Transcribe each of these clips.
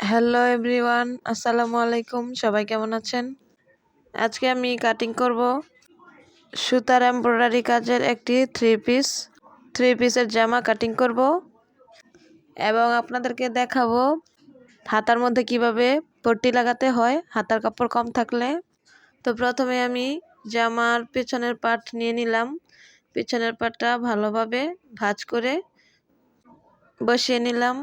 Hello everyone, আসসালামু আলাইকুম। সবাই কেমন আছেন? আজকে আমি কাটিং করব সুতার এমব্রয়ডারি কাজের একটি থ্রি পিসের জামা কাটিং করব এবং আপনাদেরকে দেখাবো হাতার মধ্যে কিভাবে পট্টি লাগাতে হয় হাতার কাপড় কম থাকলে। তো প্রথমে আমি জামার পেছনের পার্ট নিয়ে নিলাম। পেছনের পার্টটা ভালোভাবে ভাঁজ করে বসিয়ে নিলাম।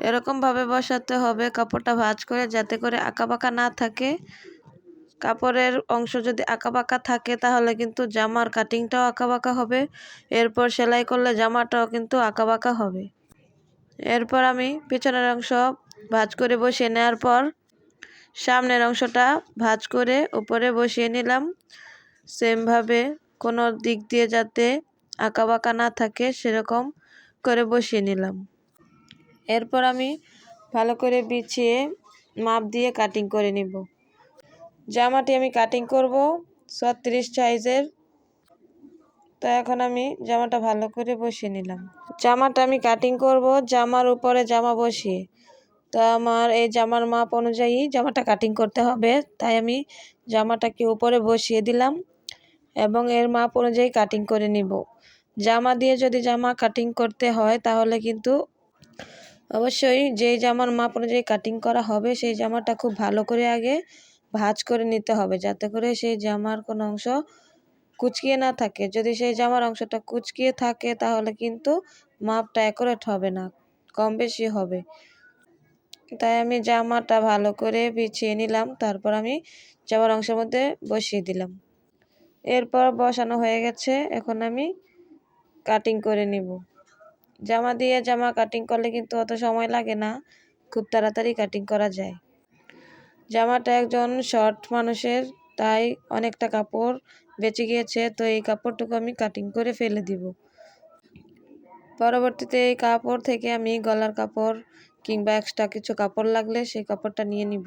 এরকমভাবে বসাতে হবে কাপড়টা ভাঁজ করে, যাতে করে আঁকাবাঁকা না থাকে। কাপড়ের অংশ যদি আঁকাবাঁকা থাকে তাহলে কিন্তু জামার কাটিংটাও আঁকাবাঁকা হবে, এরপর সেলাই করলে জামাটাও কিন্তু আঁকাবাঁকা হবে। এরপর আমি পিছনের অংশ ভাঁজ করে বসিয়ে নেওয়ার পর সামনের অংশটা ভাঁজ করে উপরে বসিয়ে নিলাম। সেমভাবে কোনো দিক দিয়ে যাতে আঁকাবাঁকা না থাকে সেরকম করে বসিয়ে নিলাম। এরপর আমি ভালো করে বিছিয়ে মাপ দিয়ে কাটিং করে নিব। জামাটি আমি কাটিং করব 36 সাইজের। তো এখন আমি জামাটা ভালো করে বসিয়ে নিলাম। জামাটা আমি কাটিং করব জামার উপরে জামা বসিয়ে। তো আমার এই জামার মাপ অনুযায়ী জামাটা কাটিং করতে হবে, তাই আমি জামাটাকে উপরে বসিয়ে দিলাম এবং এর মাপ অনুযায়ী কাটিং করে নিব। জামা দিয়ে যদি জামা কাটিং করতে হয় তাহলে কিন্তু অবশ্যই যেই জামার মাপ অনুযায়ী কাটিং করা হবে সেই জামাটা খুব ভালো করে আগে ভাঁজ করে নিতে হবে, যাতে করে সেই জামার কোনো অংশ কুচকিয়ে না থাকে। যদি সেই জামার অংশটা কুচকিয়ে থাকে তাহলে কিন্তু মাপটা অ্যাকুরেট হবে না, কম বেশি হবে। তাই আমি জামাটা ভালো করে বিছিয়ে নিলাম, তারপর আমি জামার অংশের মধ্যে বসিয়ে দিলাম। এরপর বসানো হয়ে গেছে, এখন আমি কাটিং করে নিব। জামা দিয়ে জামা কাটিং করলে কিন্তু অত সময় লাগে না, খুব তাড়াতাড়ি কাটিং করা যায়। জামাটা একজন শর্ট মানুষের, তাই অনেকটা কাপড় বেঁচে গিয়েছে। তো এই কাপড়টুকু আমি কাটিং করে ফেলে দিব। পরবর্তীতে এই কাপড় থেকে আমি গলার কাপড় কিংবা এক্সট্রা কিছু কাপড় লাগলে সেই কাপড়টা নিয়ে নিব।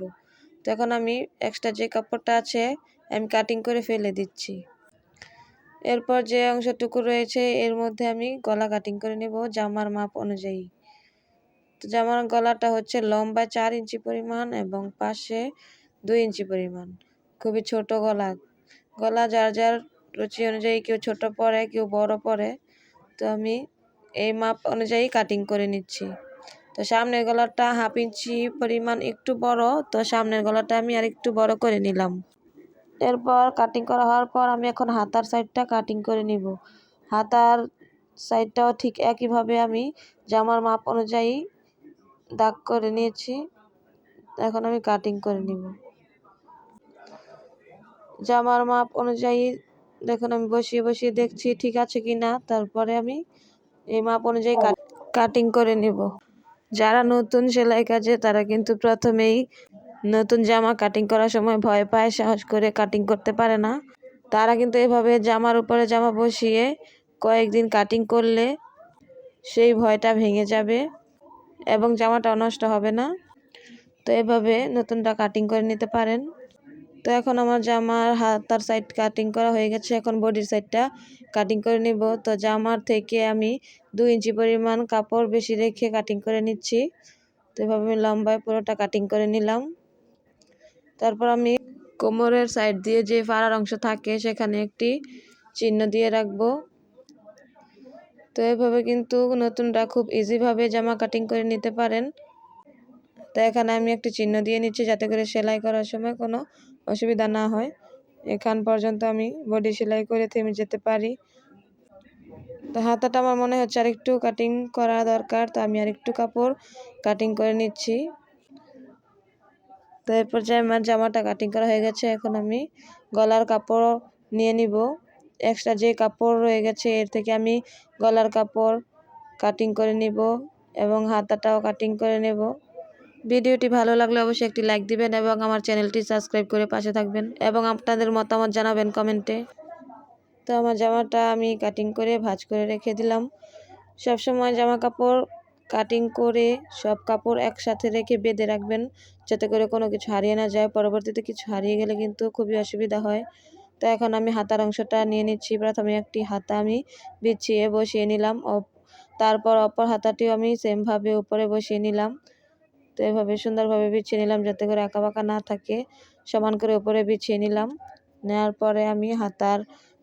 তো এখন আমি এক্সট্রা যে কাপড়টা আছে আমি কাটিং করে ফেলে দিচ্ছি। এরপর যে অংশটুকু রয়েছে এর মধ্যে আমি গলা কাটিং করে নেব জামার মাপ অনুযায়ী। তো জামার গলাটা হচ্ছে লম্বা 4 ইঞ্চি পরিমাণ এবং পাশে 2 ইঞ্চি পরিমাণ। খুবই ছোট গলা। গলা যার যার রুচি অনুযায়ী কেউ ছোট পরে, কেউ বড় পরে। তো আমি এই মাপ অনুযায়ী কাটিং করে নিচ্ছি। তো সামনের গলাটা 1/2 ইঞ্চি পরিমাণ একটু বড়, তো সামনের গলাটা আমি আর একটু বড় করে নিলাম। এরপর কাটিং করা হওয়ার পর আমি এখন হাতার সাইডটা কাটিং করে নিব। হাতার সাইডটাও ঠিক একইভাবে আমি জামার মাপ অনুযায়ী দাগ করে নিয়েছি। এখন আমি কাটিং করে নিব। জামার মাপ অনুযায়ী দেখুন আমি বসিয়ে বসিয়ে দেখছি ঠিক আছে কিনা, তারপরে আমি এই মাপ অনুযায়ী কাটিং করে নিব। যারা নতুন সেলাই কাজে তারা কিন্তু প্রথমেই নতুন জামা কাটিং করার সময় ভয় পায়, সাহস করে কাটিং করতে পারে না। তারা কিন্তু এভাবে জামার উপরে জামা বসিয়ে কয়েকদিন কাটিং করলে সেই ভয়টা ভেঙে যাবে এবং জামাটা নষ্ট হবে না। তো এভাবে নতুনটা কাটিং করে নিতে পারেন। তো এখন আমার জামার হাতার সাইড কাটিং করা হয়ে গেছে, এখন বডির সাইডটা কাটিং করে নিব। তো জামার থেকে আমি 2 ইঞ্চি পরিমাণ কাপড় বেশি রেখে কাটিং করে নিচ্ছি। তো এভাবে আমি লম্বায় পুরোটা কাটিং করে নিলাম। তারপর আমি কোমরের সাইড দিয়ে যে ফাড়ার অংশ থাকে সেখানে একটি চিহ্ন দিয়ে রাখবো। তো এভাবে কিন্তু নতুনরা খুব ইজিভাবে জামা কাটিং করে নিতে পারেন। তো এখানে আমি একটি চিহ্ন দিয়ে নিচ্ছি যাতে করে সেলাই করার সময় কোনো অসুবিধা না হয়। এখান পর্যন্ত আমি বডি সেলাই করে থেমে যেতে পারি। তো হাতাটা আমার মনে হচ্ছে আরেকটু কাটিং করা দরকার, তো আমি আরেকটু কাপড় কাটিং করে নিচ্ছি। তো এরপর যে আমার জামাটা কাটিং করা হয়ে গেছে, এখন আমি গলার কাপড় নিয়ে নিব। এক্সট্রা যে কাপড় রয়ে গেছে এর থেকে আমি গলার কাপড় কাটিং করে নিব এবং হাতাটাও কাটিং করে নেব। ভিডিওটি ভালো লাগলে অবশ্যই একটি লাইক দিবেন এবং আমার চ্যানেলটি সাবস্ক্রাইব করে পাশে থাকবেন এবং আপনাদের মতামত জানাবেন কমেন্টে। তো আমার জামাটা আমি কাটিং করে ভাঁজ করে রেখে দিলাম। সবসময় জামা কাপড় কাটিং করে সব কাপড় একসাথে রেখে বেঁধে রাখবেন, যাতে করে কোনো কিছু হারিয়ে না যায়। পরবর্তীতে কিছু হারিয়ে গেলে কিন্তু খুবই অসুবিধা হয়। তো এখন আমি হাতার অংশটা নিয়ে নিচ্ছি। প্রথমে একটি হাতা আমি বিছিয়ে বসিয়ে নিলাম, তারপর অপর হাতাটিও আমি সেমভাবে উপরে বসিয়ে নিলাম। তো এভাবে সুন্দরভাবে বিছিয়ে নিলাম যাতে করে আঁকাবাঁকা না থাকে। সমান করে উপরে বিছিয়ে নিলাম। নেওয়ার পরে আমি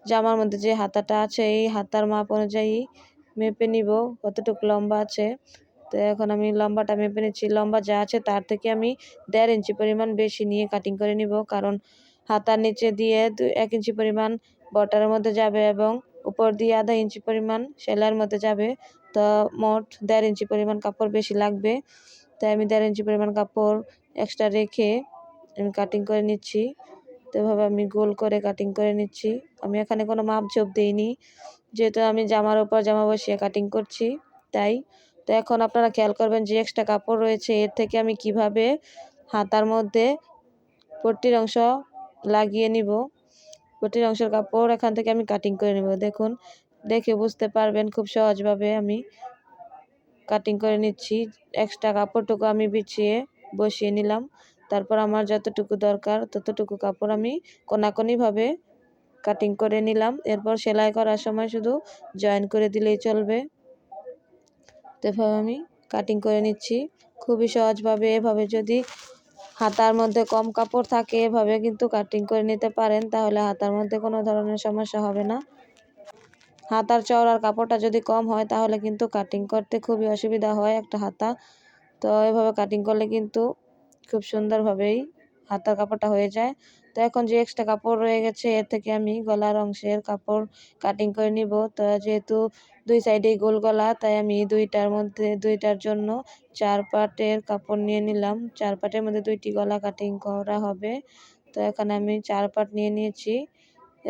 জামার মধ্যে যে হাতাটা আছে এই হাতার মাপ অনুযায়ী মেপে নিব কতটুকু লম্বা আছে। তো এখন আমি লম্বাটা মেপে নিচ্ছি। লম্বা যা আছে তার থেকে আমি 1.5 ইঞ্চি পরিমাণ বেশি নিয়ে কাটিং করে নিব, কারণ হাতার নিচে দিয়ে 1 ইঞ্চি পরিমাণ বর্ডারের মধ্যে যাবে এবং উপর দিয়ে আধা ইঞ্চি পরিমাণ সেলাইয়ের মধ্যে যাবে। তো মোট 1.5 ইঞ্চি পরিমাণ কাপড় বেশি লাগবে। তাই আমি 1.5 ইঞ্চি পরিমাণ কাপড় এক্সট্রা রেখে আমি কাটিং করে নিচ্ছি। তো এভাবে আমি গোল করে কাটিং করে নিচ্ছি। আমি এখানে কোনো মাপঝোপ দিইনি, যেহেতু আমি জামার উপর জামা বসিয়ে কাটিং করছি তাই। তো এখন আপনারা খেয়াল করবেন যে এক্সট্রা কাপড় রয়েছে এর থেকে আমি কিভাবে হাতার মধ্যে পট্টির অংশ লাগিয়ে নিব। পট্টির অংশের কাপড় এখান থেকে আমি কাটিং করে নেব। দেখুন, দেখে বুঝতে পারবেন খুব সহজভাবে আমি কাটিং করে নিচ্ছি। এক্সট্রা কাপড়টুকু আমি বিছিয়ে বসিয়ে নিলাম। তারপর আমার যতটুকু দরকার ততটুকু কাপড় আমি কোনাকুনিভাবে কাটিং করে নিলাম। এরপর সেলাই করার সময় শুধু জয়েন করে দিলেই চলবে। তো এভাবে আমি কাটিং করে নিচ্ছি খুবই সহজভাবে। এভাবে যদি হাতার মধ্যে কম কাপড় থাকে এভাবে কিন্তু কাটিং করে নিতে পারেন, তাহলে হাতার মধ্যে কোনো ধরনের সমস্যা হবে না। হাতার চওড়ার কাপড়টা যদি কম হয় তাহলে কিন্তু কাটিং করতে খুবই অসুবিধা হয় একটা হাতা। তো এভাবে কাটিং করলে কিন্তু খুব সুন্দরভাবেই হাতার কাপড়টা হয়ে যায়। তো এখন যে এক্সট্রা কাপড় রয়ে গেছে এর থেকে আমি গলার অংশের কাপড় কাটিং করে নিব। তো যেহেতু 2 সাইডেই গোল গলা তাই আমি দুইটার জন্য 4 পাটের কাপড় নিয়ে নিলাম। 4 পাটের মধ্যে 2টি গলা কাটিং করা হবে। তো এখানে আমি 4 পাট নিয়ে নিয়েছি।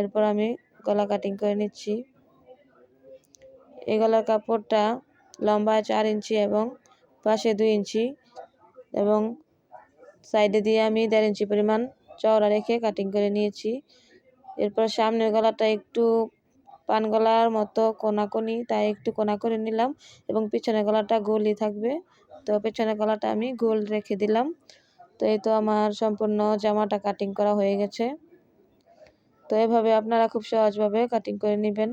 এরপর আমি গলা কাটিং করে নিচ্ছি। এই গলার কাপড়টা লম্বায় 4 ইঞ্চি এবং পাশে 2 ইঞ্চি এবং সাইডে দিয়ে আমি 1.5 ইঞ্চি পরিমাণ চওড়া রেখে কাটিং করে নিয়েছি। এরপর সামনের গলাটা একটু পান গলার মতো কোনাকুনি, তাই একটু কোনা করে নিলাম এবং পিছনের গলাটা গোলই থাকবে। তো পিছনের গলাটা আমি গোল রেখে দিলাম। তো এই তো আমার সম্পূর্ণ জামাটা কাটিং করা হয়ে গেছে। তো এভাবে আপনারা খুব সহজভাবে কাটিং করে নেবেন।